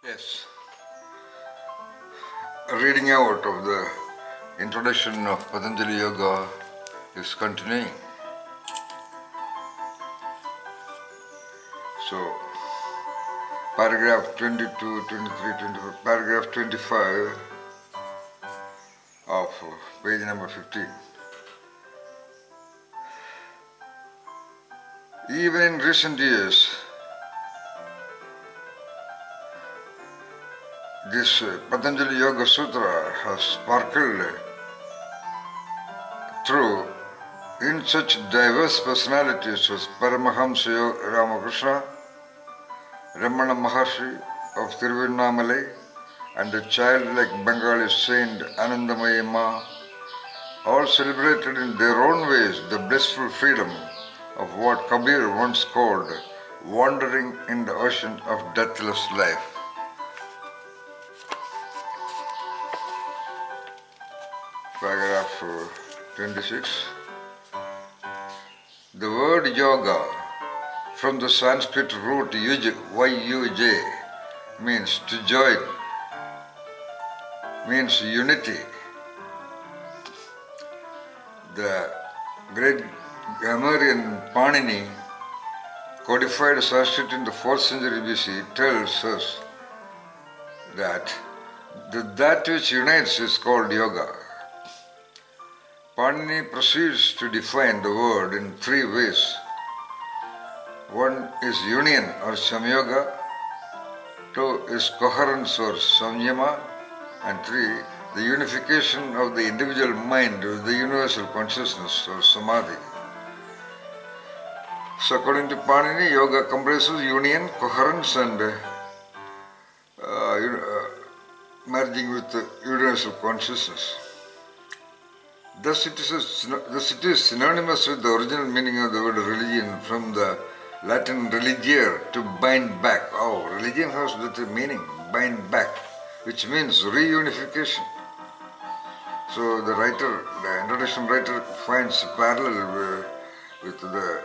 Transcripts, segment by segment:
Yes, reading out of the introduction of Patanjali Yoga is continuing. So, paragraph 22, 23, 24, paragraph 25 of page number 15. Even in recent years, this Patanjali Yoga Sutra has sparkled through in such diverse personalities as Paramahamsa Ramakrishna, Ramana Maharshi of Tiruvannamalai, and the childlike Bengali saint Anandamayi Ma, all celebrated in their own ways the blissful freedom of what Kabir once called wandering in the ocean of deathless life. Paragraph 26. The word yoga, from the Sanskrit root yuj, means to join, means unity. The great grammarian Panini, codified Sanskrit in the 4th century BC, tells us that that which unites is called yoga. Panini proceeds to define the word in 3 ways. One is union or samyoga, 2 is coherence or samyama, and 3, the unification of the individual mind with the universal consciousness or samadhi. So according to Panini, yoga comprises union, coherence and merging with the universal consciousness. Thus it is synonymous with the original meaning of the word religion, from the Latin religere, to bind back. Oh, religion has that meaning, bind back, which means reunification. So the introduction writer finds a parallel with the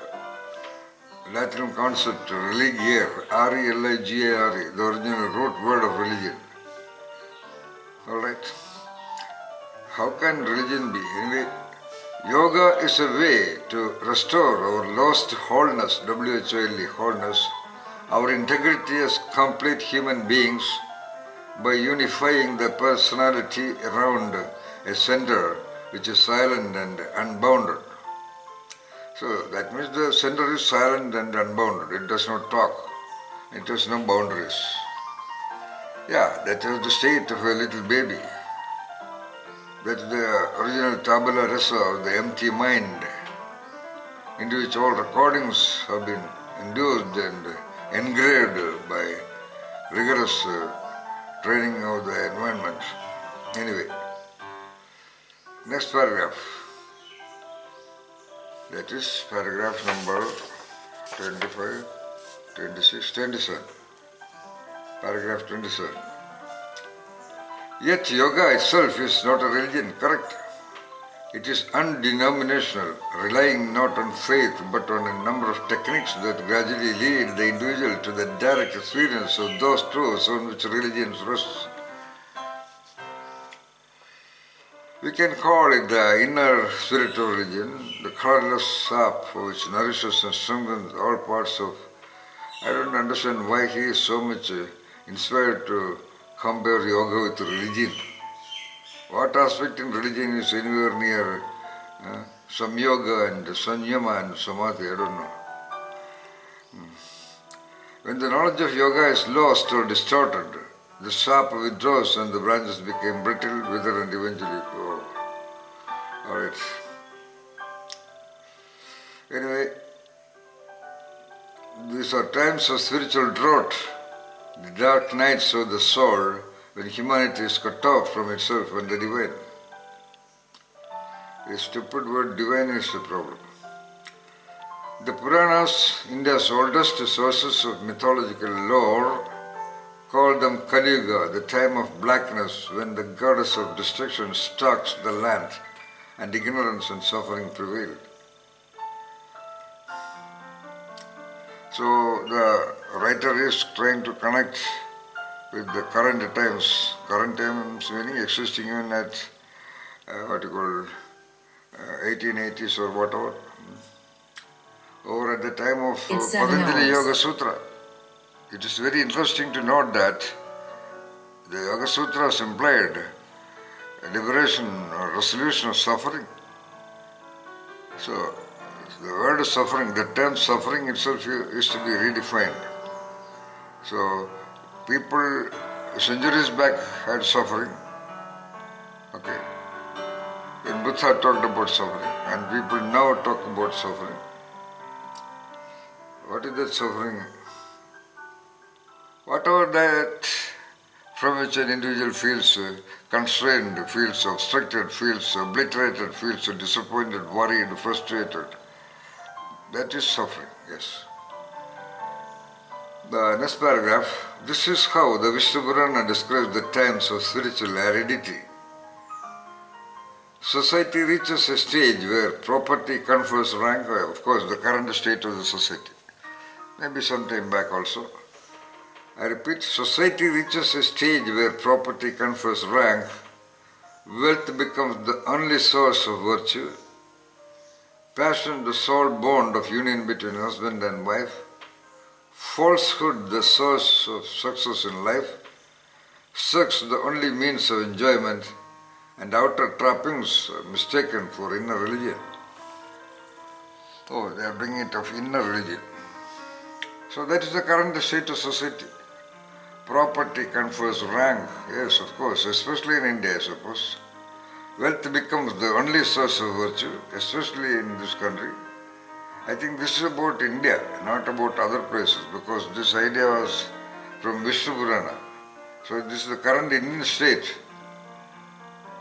Latin concept religare, R-E-L-I-G-A-R-E, the original root word of religion. Alright. How can religion be? Anyway, yoga is a way to restore our lost wholeness, W-H-O-L-E, wholeness, our integrity as complete human beings by unifying the personality around a center which is silent and unbounded. So that means the center is silent and unbounded. It does not talk. It has no boundaries. Yeah, that is the state of a little baby. That's the original tabula rasa of the empty mind, into which all recordings have been induced and engraved by rigorous training of the environment. Anyway, next paragraph. That is paragraph number 25, 26, 27. Paragraph 27. Yet yoga itself is not a religion, correct? It is undenominational, relying not on faith but on a number of techniques that gradually lead the individual to the direct experience of those truths on which religions rest. We can call it the inner spiritual religion, the colorless sap which nourishes and strengthens all parts of. I don't understand why he is so much inspired to compare yoga with religion. What aspect in religion is anywhere near samyoga and sanyama and samadhi? I don't know. When the knowledge of yoga is lost or distorted, the sap withdraws and the branches become brittle, wither and eventually go. Alright. Anyway, these are times of spiritual drought, the dark nights of the soul, when humanity is cut off from itself and the divine. A stupid word divine is the problem. The Puranas, India's oldest sources of mythological lore, call them Kali Yuga, the time of blackness when the goddess of destruction stalks the land and ignorance and suffering prevail. So the writer is trying to connect with the current times meaning existing even at what you call 1880s or whatever, or at the time of Patanjali Yoga Sutra. It is very interesting to note that the Yoga Sutras implied liberation or resolution of suffering. So, the word suffering, the term suffering itself used to be redefined. So, people centuries back had suffering. Okay. When Buddha talked about suffering, and people now talk about suffering. What is that suffering? Whatever that from which an individual feels constrained, feels obstructed, feels obliterated, feels disappointed, worried, frustrated, that is suffering, yes. The next paragraph, this is how the Vishnu Purana describes the times of spiritual aridity. Society reaches a stage where property confers rank, of course the current state of the society, maybe some time back also. I repeat, society reaches a stage where property confers rank, wealth becomes the only source of virtue, passion the sole bond of union between husband and wife, falsehood the source of success in life, sex the only means of enjoyment, and outer trappings are mistaken for inner religion. Oh, they are bringing it of inner religion. So that is the current state of society. Property confers rank, yes, of course, especially in India, I suppose. Wealth becomes the only source of virtue, especially in this country. I think this is about India, not about other places, because this idea was from Vishnu Purana. So this is the current Indian state,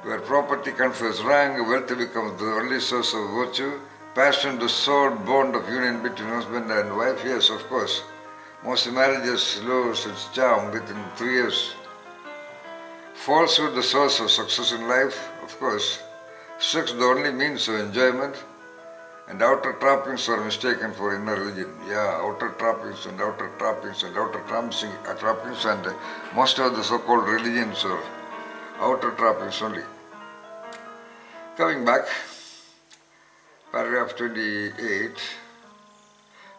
where property confers rank, wealth becomes the only source of virtue, passion the sole bond of union between husband and wife, yes, of course. Most marriages lose its charm within 3 years. Falsehood the source of success in life, of course. Sex the only means of enjoyment, and outer trappings are mistaken for inner religion. Yeah, outer trappings and outer trappings and outer trappings, and most of the so-called religions are outer trappings only. Coming back, paragraph 28.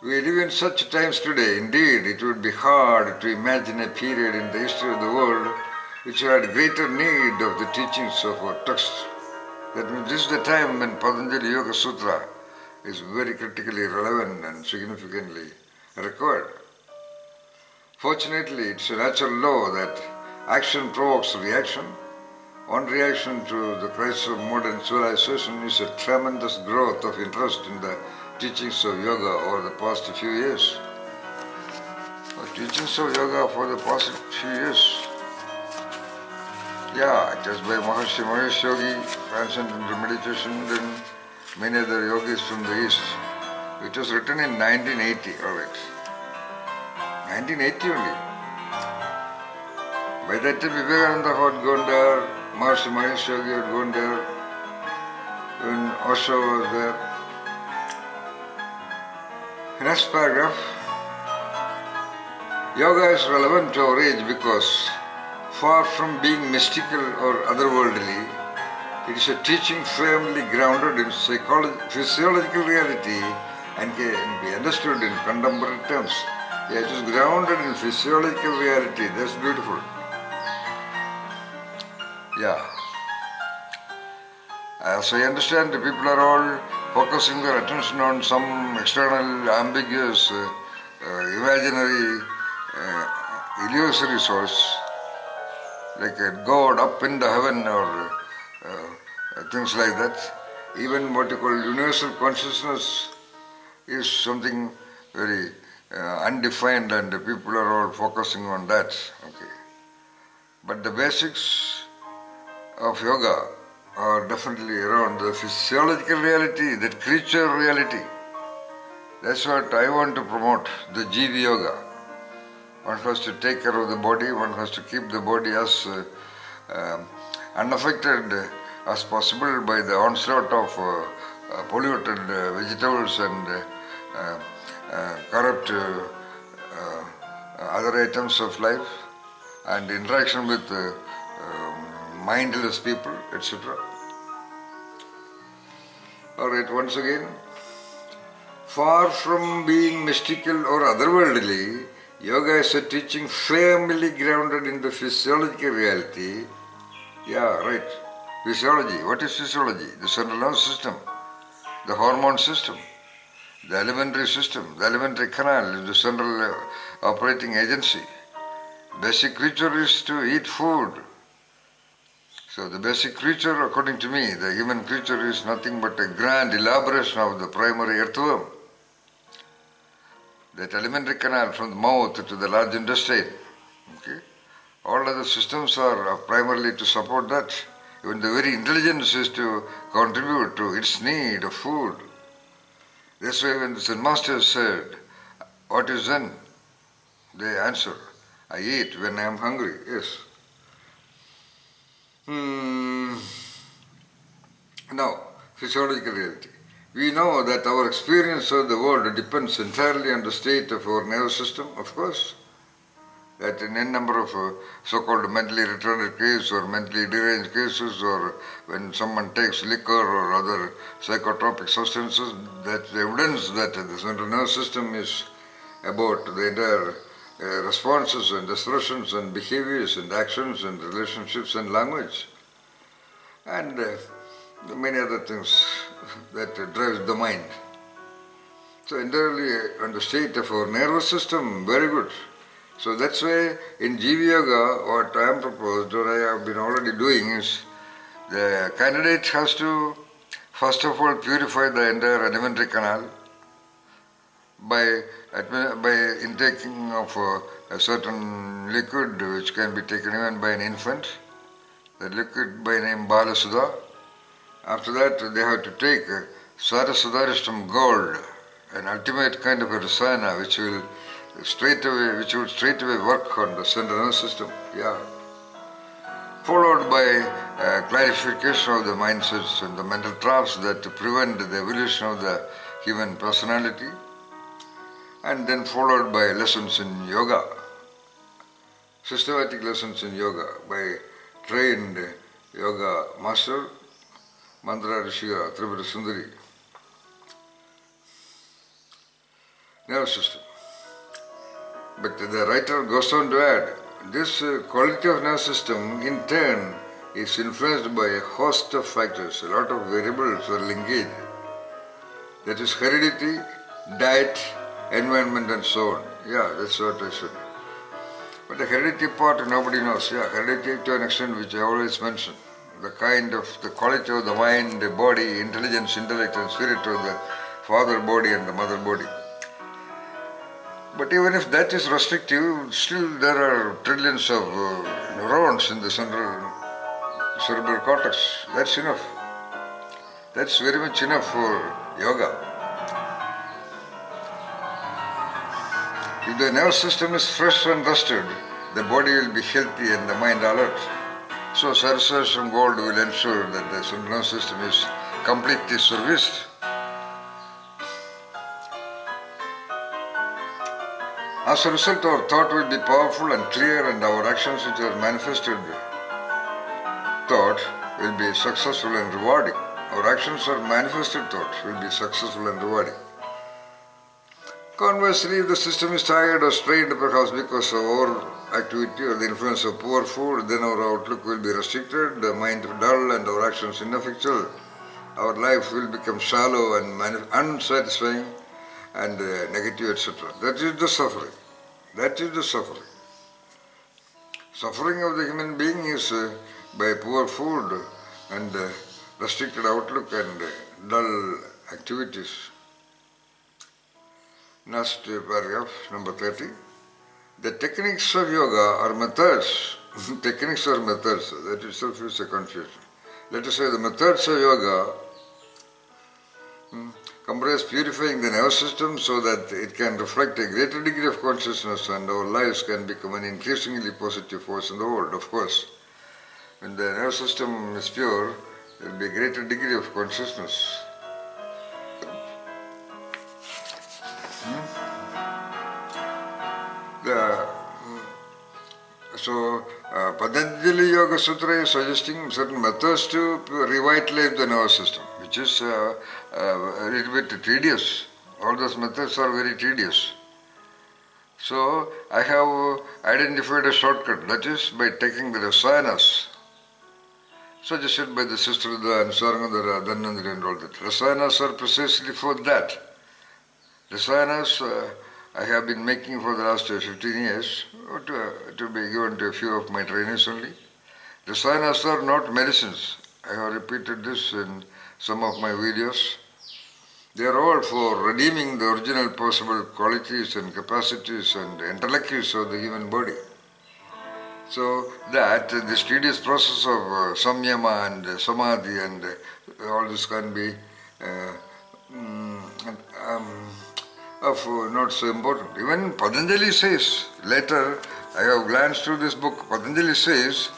We live in such times today. Indeed, it would be hard to imagine a period in the history of the world which had greater need of the teachings of our text. That means this is the time when Patanjali Yoga Sutra is very critically relevant and significantly required. Fortunately, it's a natural law that action provokes reaction. One reaction to the crisis of modern civilization is a tremendous growth of interest in the teachings of yoga over the past few years. The teachings of yoga for the past few years. Yeah, just by Maharshi Mahesh Yogi, transcendental meditation, then many other yogis from the East. It was written in 1980, alright. 1980 only. By that time, Vivekananda had gone there, Maharshi Mahesh Yogi had gone there, when Osho was there. Next paragraph. Yoga is relevant to our age because, far from being mystical or otherworldly, it is a teaching firmly grounded in physiological reality and can be understood in contemporary terms. Yeah, it is grounded in physiological reality. That's beautiful. Yeah. As I understand, the people are all focusing their attention on some external, ambiguous, imaginary, illusory source, like a God up in the heaven or things like that. Even what you call universal consciousness is something very undefined, and the people are all focusing on that. Okay. But the basics of yoga are definitely around the physiological reality, that creature reality. That's what I want to promote, the Jiva Yoga. One has to take care of the body, one has to keep the body as unaffected as possible by the onslaught of polluted vegetables and corrupt other items of life. and interaction with mindless people, etc. Alright, once again, far from being mystical or otherworldly, yoga is a teaching firmly grounded in the physiological reality. Yeah, right. Physiology. What is physiology? The central nervous system, the hormone system, the alimentary system, the alimentary canal is the central operating agency. Basic creature is to eat food. So the basic creature, according to me, the human creature is nothing but a grand elaboration of the primary earthworm. That alimentary canal from the mouth to the large intestine. Okay? All other systems are primarily to support that. Even the very intelligence is to contribute to its need of food. That's why when the Zen Master said, "What is Zen?" They answer, "I eat when I am hungry." Yes. Now, physiological reality. We know that our experience of the world depends entirely on the state of our nervous system, of course. That in a number of so-called mentally retarded cases or mentally deranged cases, or when someone takes liquor or other psychotropic substances, that's the evidence that the central nervous system is about the entire responses and expressions and behaviors and actions and relationships and language and many other things that drives the mind. So entirely on the state of our nervous system, very good. So that's why in Jiva Yoga, what I am proposed, or I have been already doing, is the candidate has to first of all purify the entire alimentary canal by intaking of a certain liquid which can be taken even by an infant, the liquid by name Balasudha. After that they have to take Sarasudharistam gold, an ultimate kind of a rasana which will straight away work on the central nervous system. Yeah. Followed by clarification of the mindsets and the mental traps that prevent the evolution of the human personality, and then followed by lessons in yoga, systematic lessons in yoga by trained yoga master Mantra Rishika Tripura Sundari. Nervous system. But the writer goes on to add, this quality of nervous system in turn is influenced by a host of factors, a lot of variables are linked. That is heredity, diet, environment and so on. Yeah, that's what I said. But the heredity part nobody knows. Yeah, heredity to an extent which I always mention. The kind of, the quality of the mind, the body, intelligence, intellect and spirit of the father body and the mother body. But even if that is restrictive, still there are trillions of neurons in the cerebral cortex. That's enough. That's very much enough for yoga. If the nervous system is fresh and rested, the body will be healthy and the mind alert. So Saraswati Gold will ensure that the central nervous system is completely serviced. As a result, our thought will be powerful and clear, and our actions which are manifested thought will be successful and rewarding. Our actions or manifested thought will be successful and rewarding. Conversely, if the system is tired or strained perhaps because of overactivity or the influence of poor food, then our outlook will be restricted, the mind dull and our actions ineffectual. Our life will become shallow and unsatisfying and negative, etc. That is the suffering. That is the suffering. Suffering of the human being is by poor food and restricted outlook and dull activities. Next paragraph, number 30. The techniques of yoga are methods. Techniques are methods. That itself is a confusion. Let us say the methods of yoga comprise purifying the nervous system so that it can reflect a greater degree of consciousness and our lives can become an increasingly positive force in the world, of course. When the nervous system is pure, there will be a greater degree of consciousness. The So, Patanjali Yoga Sutra is suggesting certain methods to revitalize the nervous system, which is a little bit tedious. All those methods are very tedious. So, I have identified a shortcut, that is by taking the rasayanas suggested by the sister and Sarangadara, Dhanandri and all that. Rasayanas are precisely for that. Rasayanas I have been making for the last 15 years to be given to a few of my trainees only. Rasayanas are not medicines. I have repeated this in some of my videos. They are all for redeeming the original possible qualities and capacities and intellects of the human body. So that this tedious process of samyama and samadhi and all this can be not so important. Even Patanjali says, later I have glanced through this book, Patanjali says,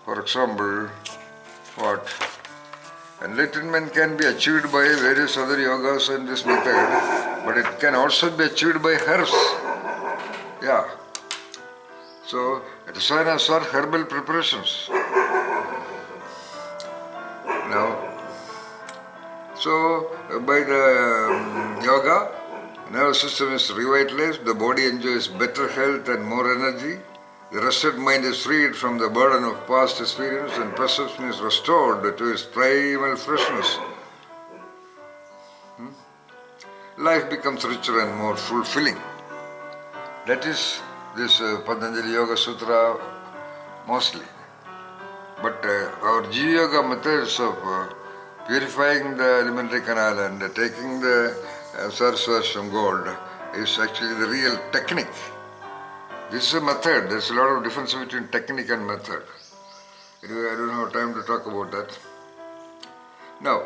for example, what? Enlightenment can be achieved by various other yogas and this method, but it can also be achieved by herbs. Yeah. So, rasayanas are herbal preparations. Now, so by the yoga, nervous system is revitalized, the body enjoys better health and more energy, the rested mind is freed from the burden of past experience and perception is restored to its primal freshness. Life becomes richer and more fulfilling. That is this Patanjali Yoga Sutra mostly. But our G Yoga methods of purifying the alimentary canal and taking the saraswats from gold is actually the real technique. This is a method. There's a lot of difference between technique and method. Anyway, I don't have time to talk about that. Now,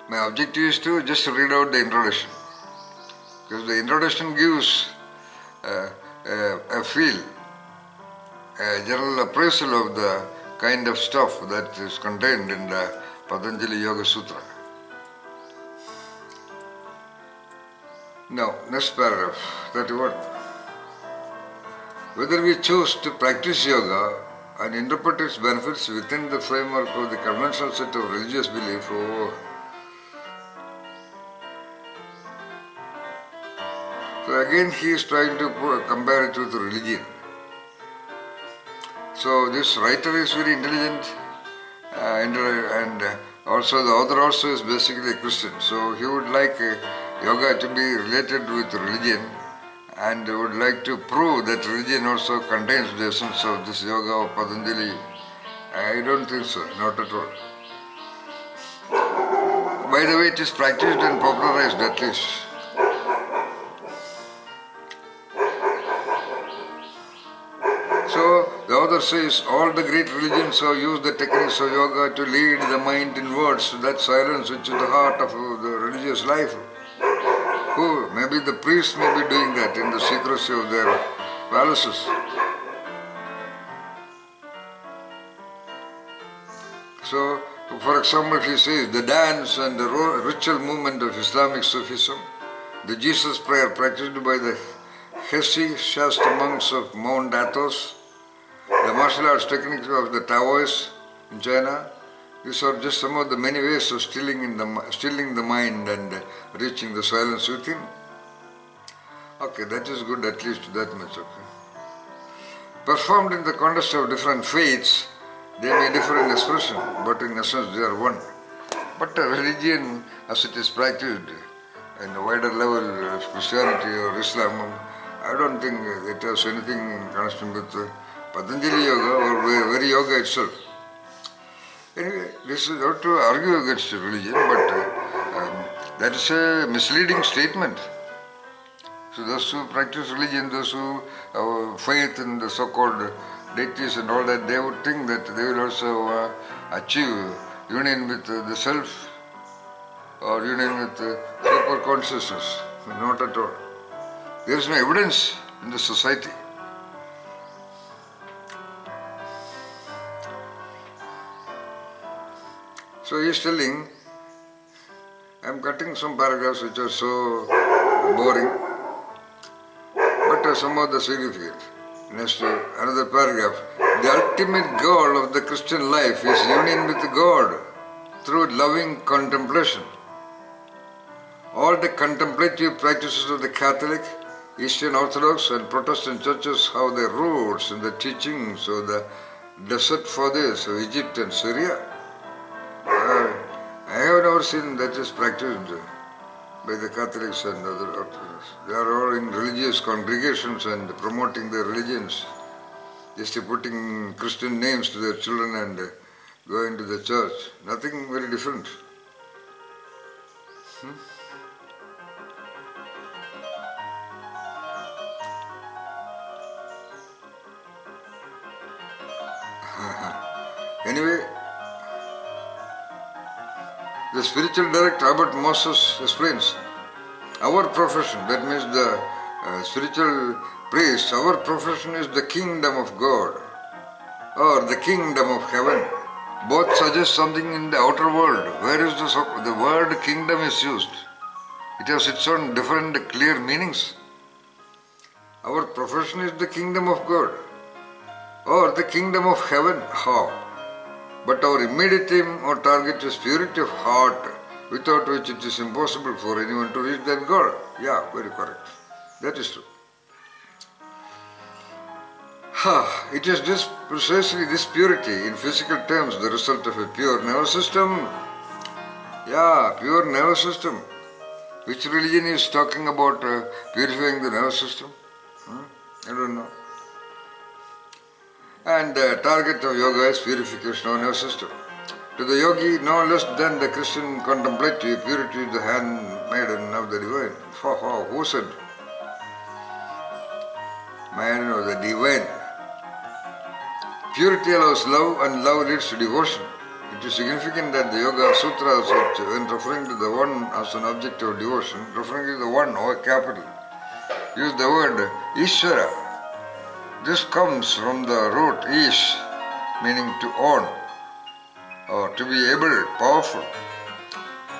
my objective is to just read out the introduction. Because the introduction gives a feel, a general appraisal of the kind of stuff that is contained in the Patanjali Yoga Sutra. Now, next paragraph, 31. Whether we choose to practice yoga and interpret its benefits within the framework of the conventional set of religious belief, so again he is trying to compare it with religion. So this writer is very intelligent and also the author also is basically a Christian. So he would like yoga to be related with religion and would like to prove that religion also contains the essence of this yoga of Patanjali. I don't think so, not at all. By the way, it is practiced and popularized at least. So the author says all the great religions have used the techniques of yoga to lead the mind inwards to that silence which is the heart of the religious life. Who? Maybe the priests may be doing that in the secrecy of their palaces. So, for example, he says the dance and the ritual movement of Islamic Sufism, the Jesus prayer practiced by the Hesi Shasta monks of Mount Athos, the martial arts techniques of the Taoists in China. These are just some of the many ways of stilling the mind and reaching the silence within. Okay, that is good, at least that much. Okay. Performed in the context of different faiths, they may differ in expression, but in essence they are one. But religion, as it is practiced in a wider level of Christianity or Islam, I don't think it has anything in connection with Patanjali Yoga or very yoga itself. Anyway, this is not to argue against religion, but that is a misleading statement. So those who practice religion, those who have faith in the so-called deities and all that, they would think that they will also achieve union with the self or union with super consciousness. Not at all. There is no evidence in the society. So he is telling, I am cutting some paragraphs which are so boring, but some of the significance. Next, another paragraph. The ultimate goal of the Christian life is union with God through loving contemplation. All the contemplative practices of the Catholic, Eastern Orthodox and Protestant churches have their roots in the teachings of the desert fathers of Egypt and Syria. I have never seen that is practiced by the Catholics and other Orthodox. They are all in religious congregations and promoting their religions, just putting Christian names to their children and going to the church. Nothing very different. Anyway, the spiritual director Albert Moses explains, our profession, that means the spiritual priest, our profession is the kingdom of God or the kingdom of heaven. Both suggest something in the outer world. Where is the word kingdom is used? It has its own different clear meanings. Our profession is the kingdom of God or the kingdom of heaven. How? But our immediate aim or target is purity of heart, without which it is impossible for anyone to reach that goal. Yeah, very correct. That is true. It is precisely this purity, in physical terms, the result of a pure nervous system. Yeah, pure nervous system. Which religion is talking about purifying the nervous system? I don't know. And the target of yoga is purification of nervous system. To the yogi, no less than the Christian contemplative, purity is the handmaiden of the divine. Who said? Man of the divine. Purity allows love and love leads to devotion. It is significant that the Yoga Sutras, when referring to the one as an object of devotion, referring to the one or capital, use the word Ishvara. This comes from the root Ish, meaning to own, or to be able, powerful,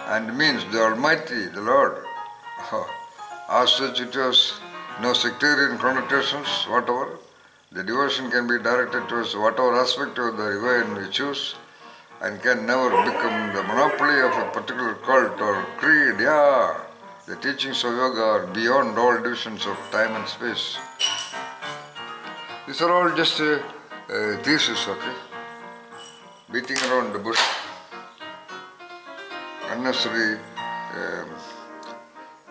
and means the Almighty, the Lord. As such, it has no sectarian connotations whatever. The devotion can be directed towards whatever aspect of the divine we choose and can never become the monopoly of a particular cult or creed. Yeah, the teachings of yoga are beyond all divisions of time and space. These are all just thesis, okay? Beating around the bush. Unnecessary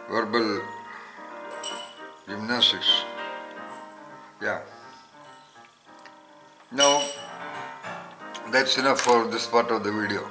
verbal gymnastics. Yeah. Now, that's enough for this part of the video.